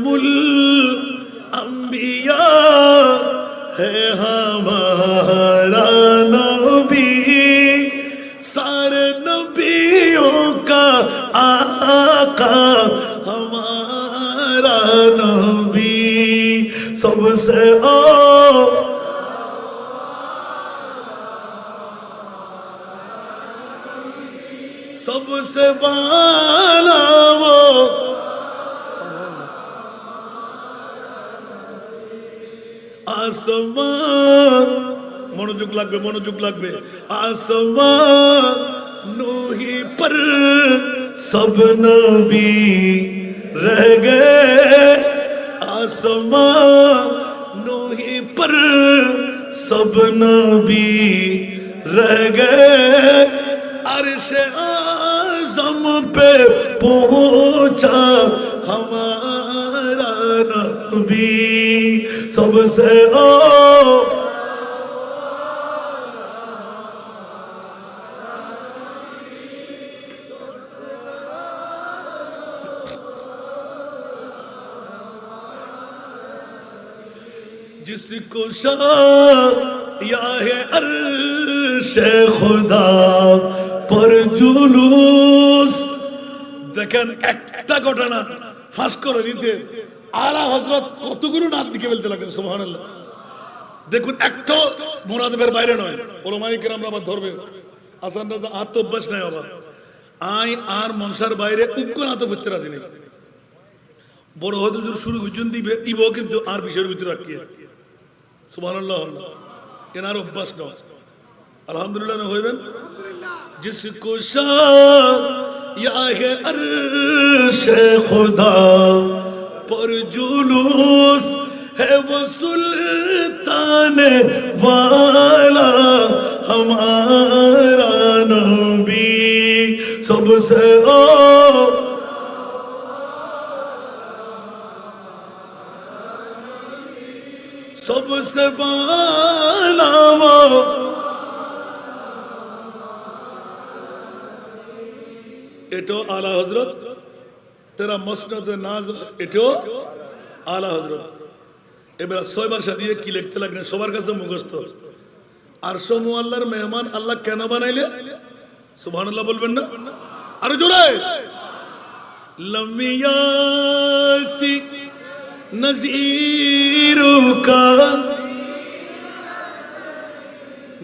मुल अंबिया है हमारा नबी, सारे नबियों का आका हमारा नबी, सबसे सबसे वाला वो आसमान, मनोजुग लागबे आसमान नूही पर सब नबी रह गए, आसमान नूही पर सब नबी रह गए, अर्शे आज़म पे पहुंचा हमारा नबी, सबसे जिसको शाया है अर्शे खुदा पर जुलूस। দেখেন একটা ঘটনা ফাঁস করে দিতে আলা হযরত কতগুলো নাত লিখে ফেলতে লাগেন, সুবহানাল্লাহ। দেখুন একটা মুরাদের বাইরে নয়, ওলামায়ে কেরামরা আবার ধরবে হাসান রাজা আত অভ্যাস নাই বাবা, আই আর মনসার বাইরে উক্কো না তো করতে রাজি নেই, বড় হুজুর শুরু হুজুন দিবে ইবো কিন্তু আর বিষয়ের ভিতর রাখিয়ে, সুবহানাল্লাহ। এনার অভ্যাস নয়, আলহামদুলিল্লাহ না হইবেন। जिसको शाया है अर्शे खुदा पर जुलूस है वो सुल्तान वाला हमारा नबी, सबसे सबसे वाला वो এটো আলা হযরত, তেরা মসনদ নাজ এটো আলা হযরত। এবার 6 ভাষা দিয়ে কি লিখতে লাগলেন সবার কাছে মুখস্থ। আরশ মুআল্লার মেহমান আল্লাহ কেন বানাইলে? সুবহানাল্লাহ বলবেন না আরো জোরে। লমিয়াতি নযীরুকা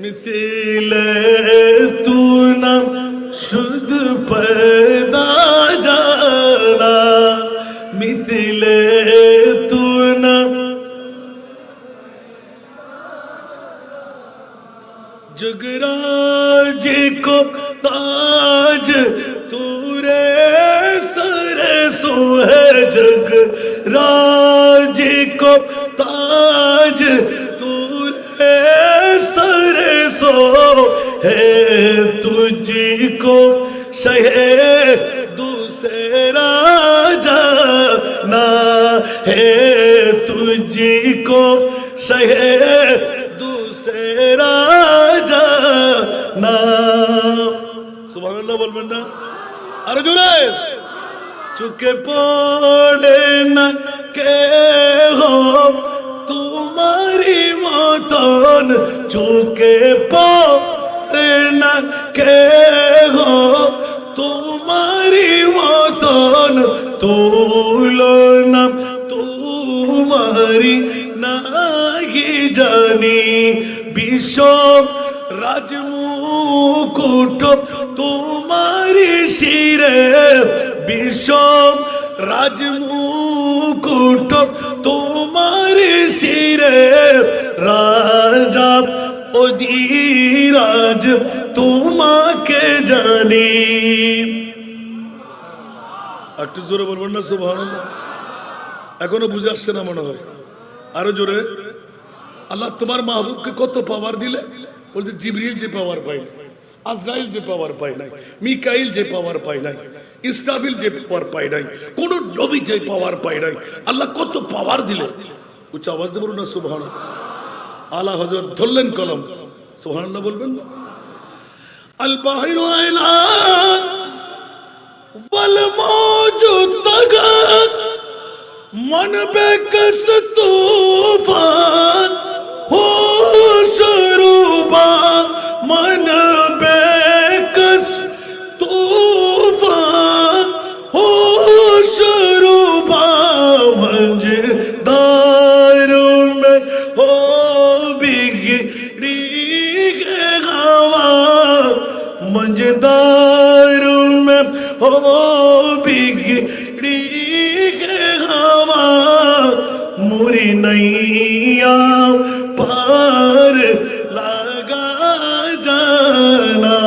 মিথিলে তু না शुद्ध पैदा जाना, मिथिले तू न जगराज को ताज तूरे सरे सो है, जगराज को ताज तूरे सरे सो है, तुझको शहे दूसरा जाना है, तुझको शहे दूसरा जाना। सुभान अल्लाह बोलবেন না আরে জোরে। চুকে পড়ে না কে হো তোমারি মতন, চুকে পড়ে না কে হো তোমারি মতন, তুলনা তোমারি নাহি জানি, বিশ্ব রাজমুকুট তোমারি শিরে, বিশ্ব রাজমুকুট তোমারি শিরে, রাজা অধিরাজ তোমাকে জানি। একটু জোরে বলবেন না সুবহানাল্লাহ। এখনো বুঝে আসছে না মনে হয়, আরো জোরে। আল্লাহ তোমার মাহবুবকে কত পাওয়ার দিলে, বলতে জিবরিল যে পাওয়ার পায় নাই, আজরাইল যে পাওয়ার পায় নাই, মিকাইল যে পাওয়ার পায় নাই, ইসরাফিল যে পাওয়ার পায় নাই, কোন নবী যে পাওয়ার পায় নাই, আল্লাহ কত পাওয়ার দিলে। উচ্চ আওয়াজ দিয়ে বলুন না সুবহানাল্লাহ। আলা হযরত ধরলেন কলম, সুবহানাল্লাহ বলবেন না। আল বাহিরু আলা ওয়াল মাওজু তাগা मन बेकस तूफान हो शरूबा मन बेकस तूफान हो शरूबा मंजदारों में हो बिगड़ी हवा मंजदारों में हो बिगड़ी हवा मुरी नैया पार लगा जाना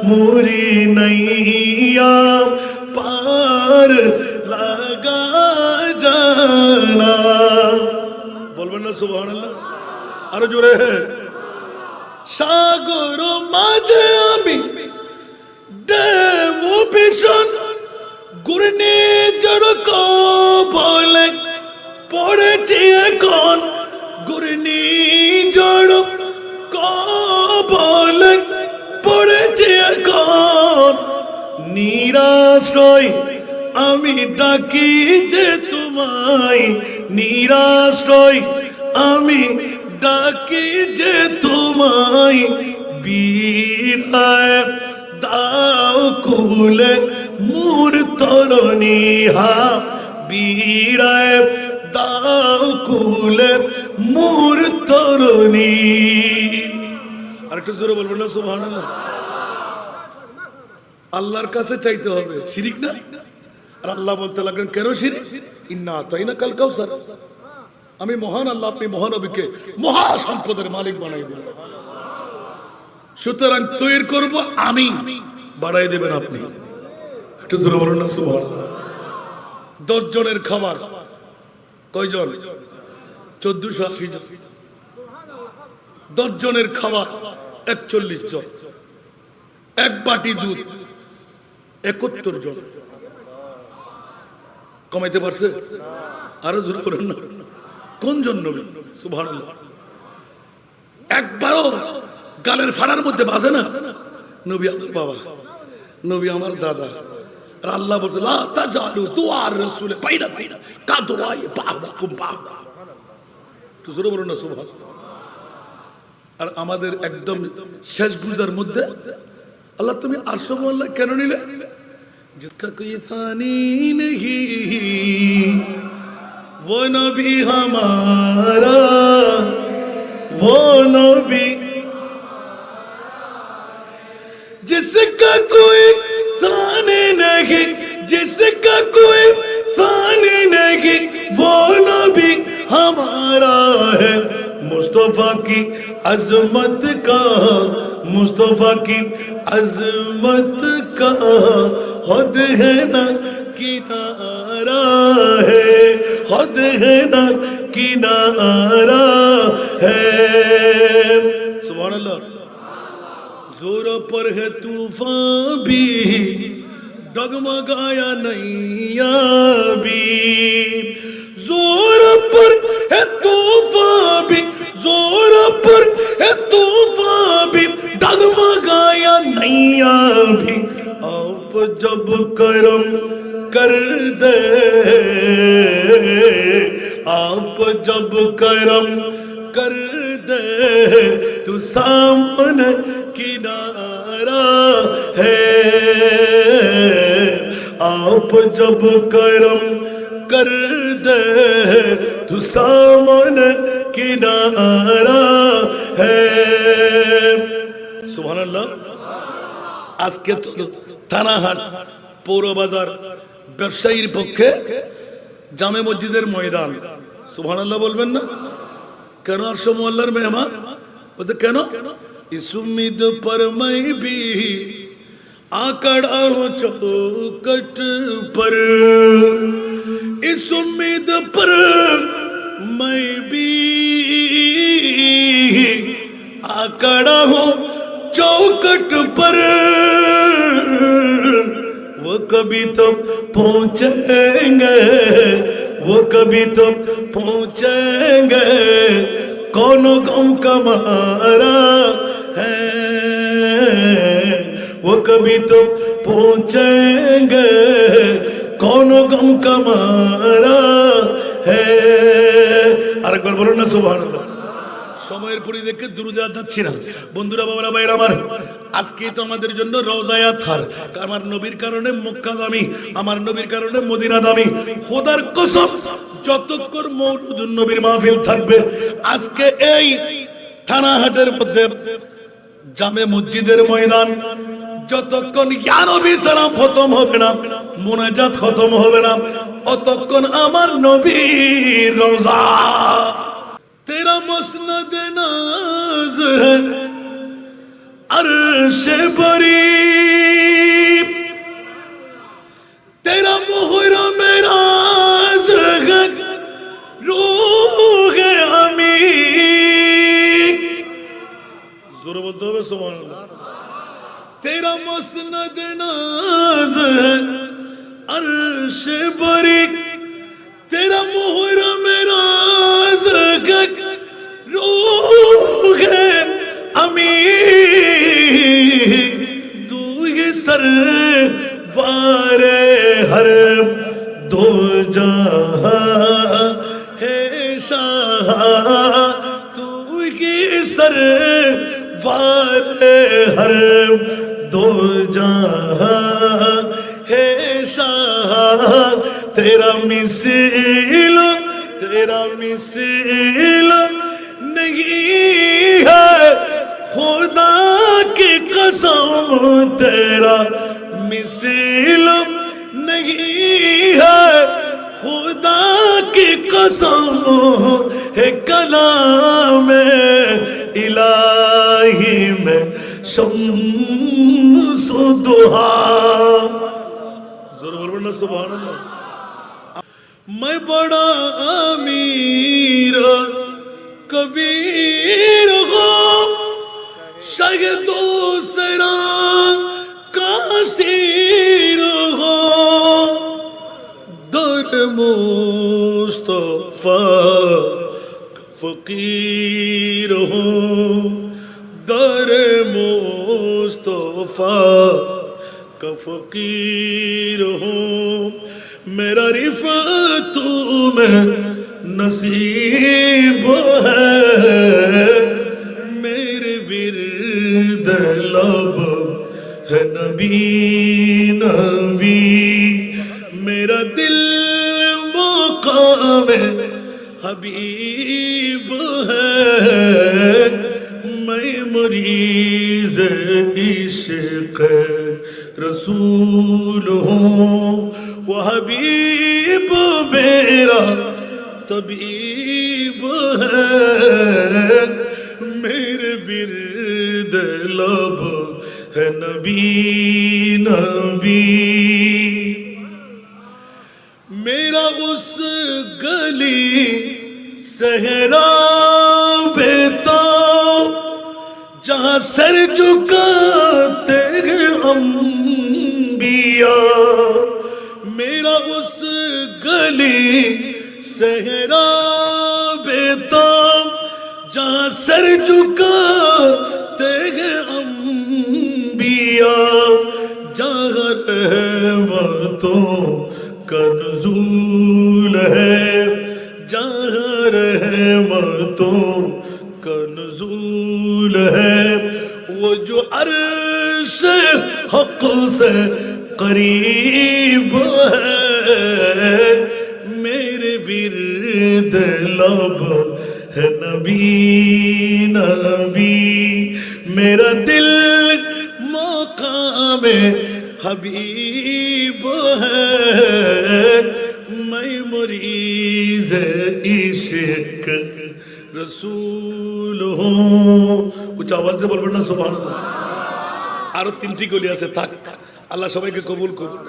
मुरी नैया पार लगा जाना बोलबेन ना सुबहानाल्लाह आरो जोरे सागर माझे आमी देव भीषण ঘূর্ণিঝড় কবলে পড়েছি এখন ঘূর্ণিঝড় কবলে পড়েছি এখন নিরাশ্রয় আমি ডাকি যে তোমায় নিরাশ্রয় আমি ডাকি যে তোমায় বিরায় দাও কুলে मूर तरुणी हा बीराय दाव कुले मूर तरुणी আরেকটু জোরে বলবেন না সুবহানাল্লাহ আল্লাহর কাছে চাইতে হবে শিরিক না আর আল্লাহ বলতে লাগলেন কেন শিরিক ইন্না আতাইনা কাল কাউসার আমি মহান আল্লাহ আপনি মহানবীকে মহা সম্পদের মালিক বানাই দিলেন সুতরাং তৈরি করব আমি বাড়াই দেবেন আপনি 10 জনের খাবার কয়জন 1480 জন 10 জনের খাবার 41 জন এক বাটি দুধ 71 জন কমাইতে পারছে আরো জোরে বলেন না কোন জন নবী সুবহানাল্লাহ একবারও গালের ফাড়ার মধ্যে বাজে না নবী আমার বাবা নবী আমার দাদা আর আল্লাহ বলতে লা তাজালু দুআর রাসূল বাইনা কা দুআই বা'দাকুম বা'দা তো জোরে বলুন না সুবহানাল্লাহ আর আমাদের একদম শেষ গুজার মধ্যে আল্লাহ তুমি আরশ মোল্লা কেন নিলে जिसका कोई थानी नहीं वो नबी हमारा वो नबी जिसका कोई थाने नहीं जिसका कोई थाने नहीं वो नबी हमारा है मुस्तफा की अजमत का मुस्तफा की अजमत का खुद है ना किनारा है खुद है ना किनारा है सुभान अल्लाह जोर पर है तूफान भी डगमगाया नैया भी जोर पर है तूफान भी जोर पर है तूफान भी डगमगाया नैया भी आप जब करम कर दे आप जब करम कर दे तो सामने किनारा है आप जब करम कर दे तो सामने किनारा है सुभान अल्लाह আজকে থানাহাট পৌর বাজার ব্যবসায়ীর পক্ষে জামে মসজিদের ময়দান সুবহানাল্লাহ বলবেন না কেন আরশ মোল্লার মেহমান বলতে কেন इस उम्मीद पर मैं भी आकड़ा हूँ चौकट पर इस उम्मीद पर मैं भी आकड़ा हूँ चौकट पर वो कभी तो पहुँचेंगे वो कभी तो पहुँचेंगे कौन गम का मारा है वो कभी तो पहुँचेंगे कौन गम का मारा আরেকবার বলুন না সুবহানাল্লাহ। সময়ের পরিপ্রেক্ষিতে দুরূদ যাচ্ছি না বন্ধুরা, বাবারা, ভাইরা আমার। আজকে তো আমাদের জন্য রওজায়ে আতহার, আমার নবীর কারণে মক্কা দামি, আমার নবীর কারণে মদিনা দামি। খোদার কসম, যতক্ষণ মওলুদুন নবীর মাহফিল থাকবে, আজকে এই থানাহাটের মধ্যে জামে মসজিদের ময়দান, যতক্ষণ ইয়া নবী সালাম খতম হবে না, মুনাজাত খতম হবে না, অতক্ষণ আমার নবীর রওজা। तेरा मसनद नाज है अर्श बरी, तेरा मुहर्रम राज है रूह अमी। जोर बोलते हो सुभान अल्लाह। तेरा मसनद नाज है अर्श बरी, तेरा मुहर्रम राज है रूह अमी। तू ये सरवारे हर दो जहां है शाह, तू ये सरवारे हर दो जहां है शाह। तेरा मिसिल नहीं है खुदा की कसम, तेरा मिसिल नहीं है खुदा की कसम। है कलाम इलाही में शम्स दुहा। जरूर बोलना सुभान अल्लाह। मैं बड़ा अमीर कबीर हो, शहीदो सरा कासीर हो, दर मुस्तफा फकीर हो, दर मुस्तफा का फकीर हो। मेरा रिफ़त में नसीब है, मेरे विर्द लब है नबी नबी। मेरा दिल मकाम हबीब है, मैं मरीज़ इश्क़ रसूल हूँ। वो हबीब मेरा तबीब है, मेरे विर्द लब है नबी नबी। मेरा उस गली सहरा बेता जहाँ सर झुकाते हैं अंबिया। मेरा उस गली सहरा बेताब जहाँ सर झुकाते हैं अंबिया, जहाँ रहमतों का नुज़ूल है, जहाँ रहमतों का नुज़ूल है। वो जो अर्श हक़ से करीब है, मेरे विर्द लब है नबी नबी। मेरा दिल मकाम हबीब है, मैं मरीज़ इश्क़ रसूल हूँ। उच्च आवाज से बोलবেন না সুবহানাল্লাহ। আরো তিনটি গলি আছে, থাক। আল্লাহ সবাইকে কবুল করুক।